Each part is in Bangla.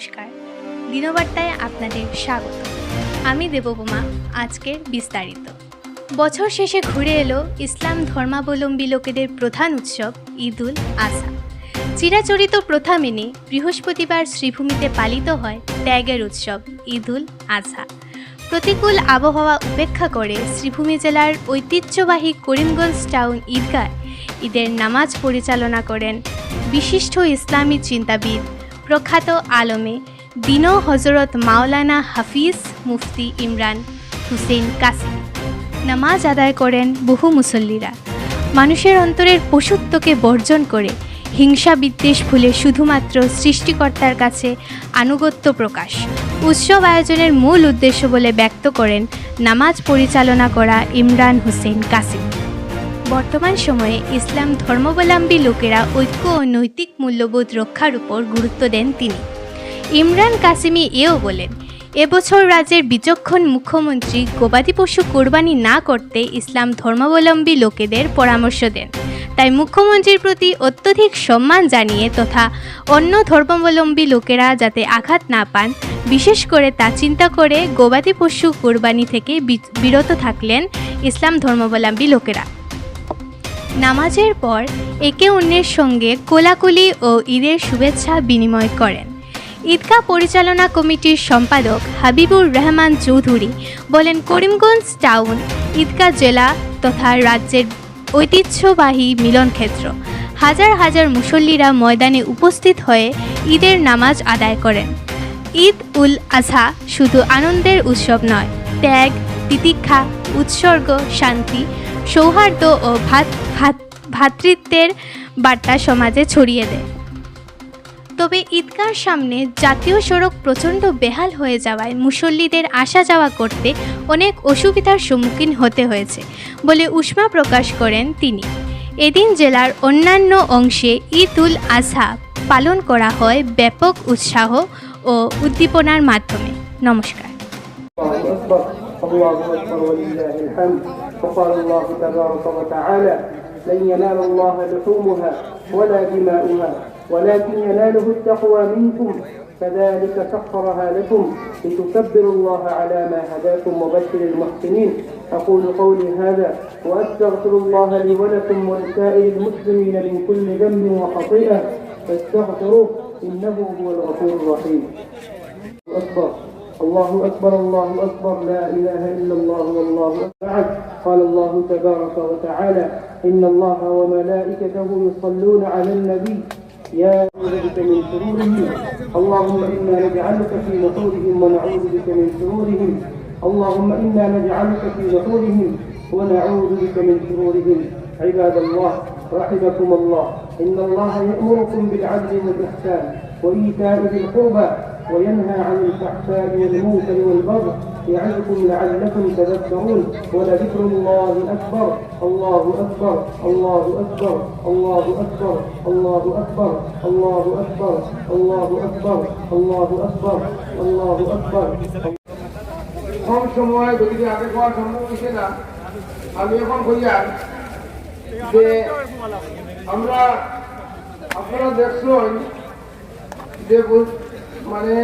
নমস্কার, দিনবার্তায় আপনাদের স্বাগত। আমি দেববোমা। আজকের বিস্তারিত। বছর শেষে ঘুরে এলো ইসলাম ধর্মাবলম্বী লোকেদের প্রধান উৎসব ঈদ উল আজহা। চিরাচরিত প্রথা মেনে বৃহস্পতিবার শ্রীভূমিতে পালিত হয় ত্যাগের উৎসব ঈদ উল আজহা। প্রতিকূল আবহাওয়া উপেক্ষা করে শ্রীভূমি জেলার ঐতিহ্যবাহী করিমগঞ্জ টাউন ঈদগায় ঈদের নামাজ পরিচালনা করেন বিশিষ্ট ইসলামী চিন্তাবিদ প্রখ্যাত আলমে দিন হজরত মাওলানা হাফিজ মুফতি ইমরান হুসেইন কাসেমি। নামাজ আদায় করেন বহু মুসল্লিরা। মানুষের অন্তরের পশুত্বকে বর্জন করে হিংসা বিদ্বেষ ভুলে শুধুমাত্র সৃষ্টিকর্তার কাছে আনুগত্য প্রকাশ উৎসব আয়োজনের মূল উদ্দেশ্য বলে ব্যক্ত করেন নামাজ পরিচালনা করা ইমরান হুসেইন কাসেমি। বর্তমান সময়ে ইসলাম ধর্মাবলম্বী লোকেরা ঐক্য ও নৈতিক মূল্যবোধ রক্ষার উপর গুরুত্ব দেন তিনি। ইমরান কাসেমি এও বলেন, এবছর রাজ্যের বিচক্ষণ মুখ্যমন্ত্রী গবাদি পশু কোরবানি না করতে ইসলাম ধর্মাবলম্বী লোকেদের পরামর্শ দেন। তাই মুখ্যমন্ত্রীর প্রতি অত্যধিক সম্মান জানিয়ে তথা অন্য ধর্মাবলম্বী লোকেরা যাতে আঘাত না পান, বিশেষ করে তা চিন্তা করে গবাদি পশু কোরবানি থেকে বিরত থাকলেন ইসলাম ধর্মাবলম্বী লোকেরা। নামাজের পর একে অন্যের সঙ্গে কোলাকুলি ও ঈদের শুভেচ্ছা বিনিময় করেন। ঈদগাহ পরিচালনা কমিটির সম্পাদক হাবিবুর রহমান চৌধুরী বলেন, করিমগঞ্জ টাউন ঈদগাহ জেলা তথা রাজ্যের ঐতিহ্যবাহী মিলনক্ষেত্র। হাজার হাজার মুসল্লিরা ময়দানে উপস্থিত হয়ে ঈদের নামাজ আদায় করেন। ঈদ উল আজহা শুধু আনন্দের উৎসব নয়, ত্যাগ, তিতিক্ষা, উৎসর্গ, শান্তি, সৌহার্দ্য ও ভ্রাতৃত্বের বার্তা সমাজে ছড়িয়ে দেয়। তবে ঈদগাহর সামনে জাতীয় সড়ক প্রচণ্ড বেহাল হয়ে যাওয়ায় মুসল্লিদের আসা যাওয়া করতে অনেক অসুবিধার সম্মুখীন হতে হয়েছে বলে উষ্মা প্রকাশ করেন তিনি। এদিন জেলার অন্যান্য অংশে ঈদ উল আজহা পালন করা হয় ব্যাপক উৎসাহ ও উদ্দীপনার মাধ্যমে। নমস্কার। لن ينال الله لحومها ولا دماؤها ولكن يناله التقوى منكم كذلك سخرها لكم لتكبروا الله على ما هداكم وبشر المحسنين. أقول قولي هذا وأستغفر الله لي ولكم ولسائر المسلمين من كل ذنب وخطيئة فاستغفروه إنه هو الغفور الرحيم. أكبر الله أكبر الله أكبر لا إله إلا الله والله أكبر. قال الله تبارك وتعالى إن الله وملائكته يصلون على النبي يا أعوذ بك من شرورهم اللهم إنا نجعلك في نحورهم ونعوذ بك من شرورهم اللهم إنا نجعلك في نحورهم ونعوذ بك من شرورهم. عباد الله رحمكم الله، إن الله يأمركم بالعدل والإحسان وإيتاء ذي القربى وينهى عن الفحشاء والمنكر والبغي يعظكم لعلكم تذكرون. ولذكر الله أكبر الله أكبر الله أكبر الله أكبر الله أكبر الله أكبر الله أكبر الله أكبر الله أكبر. কম সময় যদি আগে খাওয়া সম্ভব হচ্ছে না, আমি এখন কইয়ার যে আপনারা দেখছেন যে মানে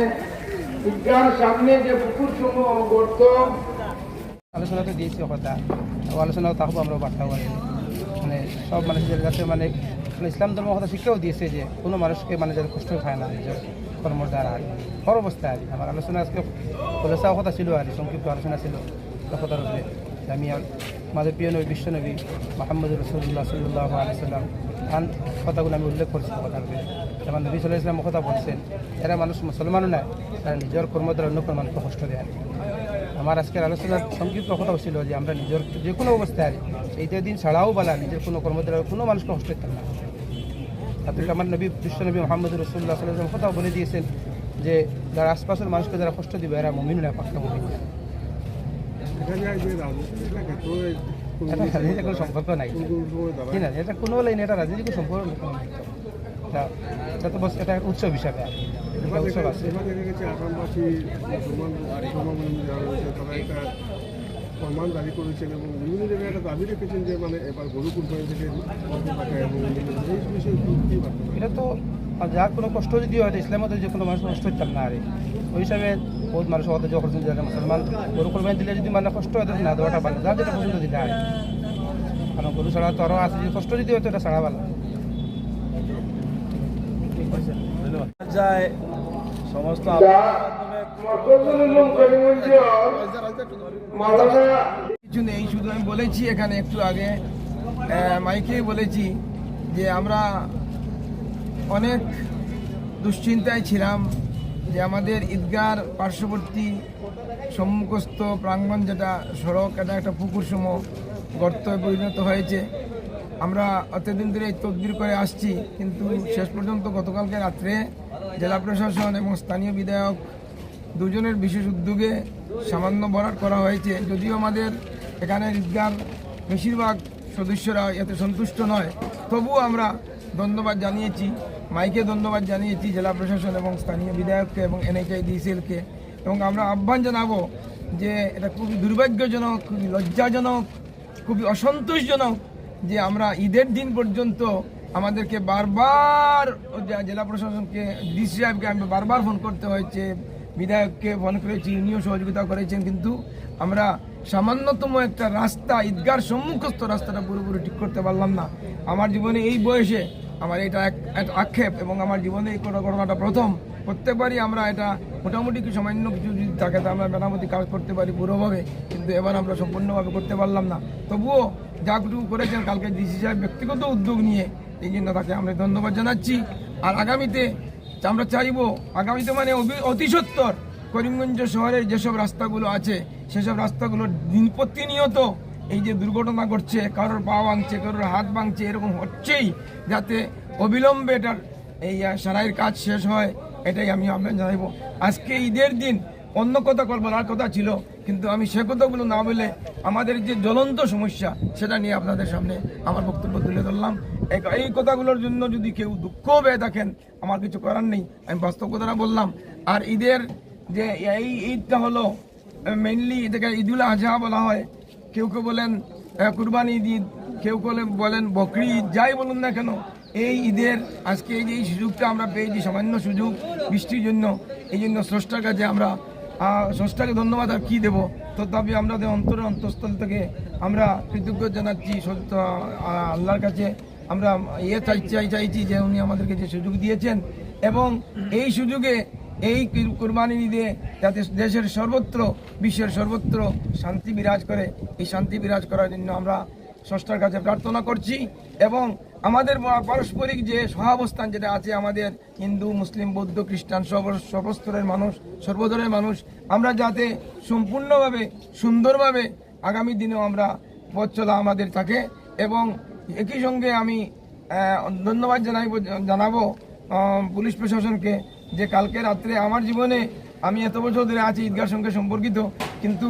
বিজ্ঞান সামনে যে পুকুর সমূহ গর্ত আলোচনাতে দিয়েছি কথা আলোচনা থাকবো আমরা বার্তা পারি মানে সব মানুষের কাছে মানে ইসলাম ধর্ম কথা শিক্ষাও দিয়েছে যে কোনো মানুষকে মানে যাতে কষ্ট খায় না নিজের কর্মর দ্বারা আর হর অবস্থায় আর আমার আলোচনা আজকে খোলসাও কথা ছিল আর সংক্ষিপ্ত আলোচনা ছিল কথার উপরে আমি আমাদের প্রিয় নবী বিশ্বনবী মোহাম্মদ রসুল্লাহ সাল্লাল্লাহু আলাইহি সাল্লাম আন কথাগুলো আমি উল্লেখ করছি কথার উপরে। যেমন নবী সাল্লাল্লাহু আলাইহি সাল্লাম কথা বলছেন, এরা মানুষ মুসলমানও নয়, তারা নিজের কর্ম দ্বারা অন্য কোনো মানুষকে কষ্ট দেয়। আমার আজকের আলোচনার সংক্ষিপ্ত কথা ছিল যে আমরা নিজের যে কোনো অবস্থায় এইটা দিন ছাড়াও বলা নিজের কোনো কর্ম দ্বারা কোনো মানুষকে কষ্ট দিতাম না। তারপরে আমার নবী বিশ্বনবী মোহাম্মদ রসুল্লাহ সাল্লাল্লাহু আলাইহি সাল্লাম কথাও বলে দিয়েছেন যে যারা আশপাশের মানুষকে যারা কষ্ট দিবে এরা মুমিন না, পাক্কা মুমিন। এটা কোনো সম্পর্ক নাই কি না, এটা কোনো লাইন এটা রাজনীতি সম্পর্ক নাই, এটা তো বস এটা উৎসব হিসাবে উৎসব আছে। সম্মান দাবি করেছেন এবং বিভিন্ন জায়গায় একটা দাবি রেখেছেন যে মানে এবার গরু কুরবানি থেকে টাকা এবং এই বিষয়ে কি বার্তা? এটা তো যার কোনো কষ্ট যদি হয় ইসলামত যে কোনো মানুষ কষ্ট হইতাম না আরে ওই হিসাবে বহুত মানুষ হতে যে করছেন যারা মুসলমান গরু কোরবানি দিলে যদি মানে কষ্ট হয় না দেওয়াটা ভালো যার যেটা পছন্দ দিলে আরে কারণ গরু ছাড়া তো আরও আছে যদি কষ্ট যদি হতো এটা ছাড়া ভালো। যায় সমস্ত কিছু নেই, শুধু আমি বলেছি এখানে একটু আগে মাইকেই বলেছি যে আমরা অনেক দুশ্চিন্তায় ছিলাম যে আমাদের ঈদগার পার্শ্ববর্তী সম্মুখস্থ প্রাঙ্গণ যেটা সড়ক এটা একটা পুকুর সম গর্তে পরিণত হয়েছে। আমরা অতদিন ধরে তদবির করে আসছি, কিন্তু শেষ পর্যন্ত গতকালকে রাত্রে জেলা প্রশাসন এবং স্থানীয় বিধায়ক দুজনের বিশেষ উদ্যোগে সামান্য বরাদ করা হয়েছে। যদিও আমাদের এখানে ঈদগার বেশিরভাগ সদস্যরা এতে সন্তুষ্ট নয়, তবুও আমরা ধন্যবাদ জানিয়েছি, মাইকে ধন্যবাদ জানিয়েছি জেলা প্রশাসন এবং স্থানীয় বিধায়ককে এবং NHIDCL-কে, এবং আমরা আহ্বান জানাবো যে এটা খুবই দুর্ভাগ্যজনক, খুবই লজ্জাজনক, খুবই অসন্তোষজনক যে আমরা ঈদের দিন পর্যন্ত আমাদেরকে বারবার জেলা প্রশাসনকে DC সাহেবকে আমি বারবার ফোন করতে হয়েছে, বিধায়ককে ফোন করেছি, উনিও সহযোগিতা করেছেন, কিন্তু আমরা সামান্যতম একটা রাস্তা ঈদগার সম্মুখস্থ রাস্তাটা পুরোপুরি ঠিক করতে পারলাম না। আমার জীবনে এই বয়সে আমার এটা এক আক্ষেপ, এবং আমার জীবনে এই ঘটনাটা প্রথম। প্রত্যেকবারই আমরা এটা মোটামুটি কি সামান্য কিছু যদি থাকে তা আমরা মেরামতি কাজ করতে পারি পুরোভাবে, কিন্তু এবার আমরা সম্পূর্ণভাবে করতে পারলাম না। তবুও যা কিছু করেছেন কালকে DC সাহেব ব্যক্তিগত উদ্যোগ নিয়ে, এই জন্য তাকে আমরা ধন্যবাদ জানাচ্ছি। আর আগামীতে আমরা চাইব, আগামীতে মানে অতি সত্বর করিমগঞ্জ শহরের যেসব রাস্তাগুলো আছে সেসব রাস্তাগুলো প্রতিনিয়ত এই যে দুর্ঘটনা ঘটছে, কারোর পা ভাঙছে, কারোর হাত ভাঙছে, এরকম হচ্ছেই, যাতে অবিলম্বে এটার এই সারাইয়ের কাজ শেষ হয়, এটাই আমি আহ্বান জানাইব। আজকে ঈদের দিন অন্য কথা বলার কথা ছিল, কিন্তু আমি সে কথাগুলো না বলে আমাদের যে জ্বলন্ত সমস্যা সেটা নিয়ে আপনাদের সামনে আমার বক্তব্য তুলে ধরলাম। এই কথাগুলোর জন্য যদি কেউ দুঃখ পেয়ে থাকেন, আমার কিছু করার নেই, আমি বাস্তব কথাটা বললাম। আর ঈদের যে এই ঈদটা হলো মেইনলি এটাকে ঈদুল আজহা বলা হয়, কেউ কেউ বলেন কুরবানি ঈদ, কেউ বলেন বকরি ঈদ, যাই বলুন না কেন, এই ঈদের আজকে এই যে এই সুযোগটা আমরা পেয়েছি, সামান্য সুযোগ বৃষ্টির জন্য, এই জন্য স্রষ্টার কাছে আমরা স্রষ্টাকে ধন্যবাদ আর কী দেবো, তথাপি আমাদের অন্তঃস্থল থেকে আমরা কৃতজ্ঞ জানাচ্ছি আল্লাহর কাছে। আমরা চাইছি যে উনি আমাদেরকে যে সুযোগ দিয়েছেন, এবং এই সুযোগে এই কুরবানি ঈদে যাতে দেশের সর্বত্র, বিশ্বের সর্বত্র শান্তি বিরাজ করে, এই শান্তি বিরাজ করার জন্য আমরা স্রষ্টার কাছে প্রার্থনা করছি। এবং আমাদের পারস্পরিক যে সহাবস্থান যেটা আছে, আমাদের হিন্দু, মুসলিম, বৌদ্ধ, খ্রিস্টান সর্বস্তরের মানুষ, সর্বধরনের মানুষ, আমরা যাতে সম্পূর্ণভাবে সুন্দরভাবে আগামী দিনেও আমরা পথ চলা আমাদের থাকে। এবং একই সঙ্গে আমি ধন্যবাদ জানাবো পুলিশ প্রশাসনকে, যে কালকে রাত্রে আমার জীবনে আমি এত বছর ধরে আছি ঈদগার সঙ্গে সম্পর্কিত, কিন্তু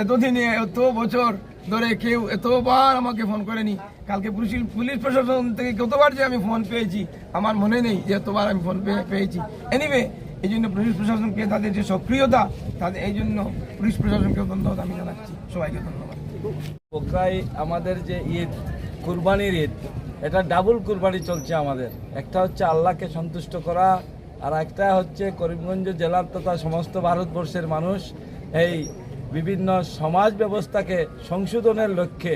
এতদিনে এত বছর ধরে কেউ এতবার আমাকে ফোন করেনি। কালকে পুলিশ প্রশাসন থেকে কতবার যে আমি ফোন পেয়েছি আমার মনে নেই যে এতবার আমি ফোন পেয়েছি। এনিওয়ে, এই জন্য পুলিশ প্রশাসনকে তাদের যে সক্রিয়তা, তাদের এই জন্য পুলিশ প্রশাসনকেও ধন্যবাদ আমি জানাচ্ছি, সবাইকে ধন্যবাদ। বকরাই আমাদের যে ঈদ, কুরবানির ঈদ, এটা ডাবল কুরবানি চলছে আমাদের। একটা হচ্ছে আল্লাহকে সন্তুষ্ট করা, আর একটা হচ্ছে করিমগঞ্জ জেলার তথা সমস্ত ভারতবর্ষের মানুষ এই বিভিন্ন সমাজ ব্যবস্থাকে সংশোধনের লক্ষ্যে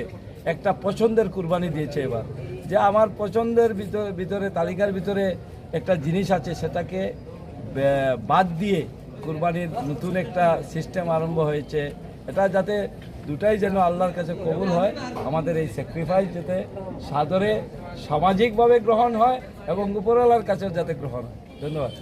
একটা পছন্দের কুরবানি দিয়েছে এবার। যে আমার পছন্দের ভিতরে তালিকার ভিতরে একটা জিনিস আছে, সেটাকে বাদ দিয়ে কুরবানির নতুন একটা সিস্টেম আরম্ভ হয়েছে। এটা যাতে দুটাই যেন আল্লাহর কাছে কবুল হয়, আমাদের এই স্যাক্রিফাইস যাতে সাদরে সামাজিকভাবে গ্রহণ হয় এবং উপরওয়ালার কাছেও যাতে গ্রহণ হয়। ধন্যবাদ।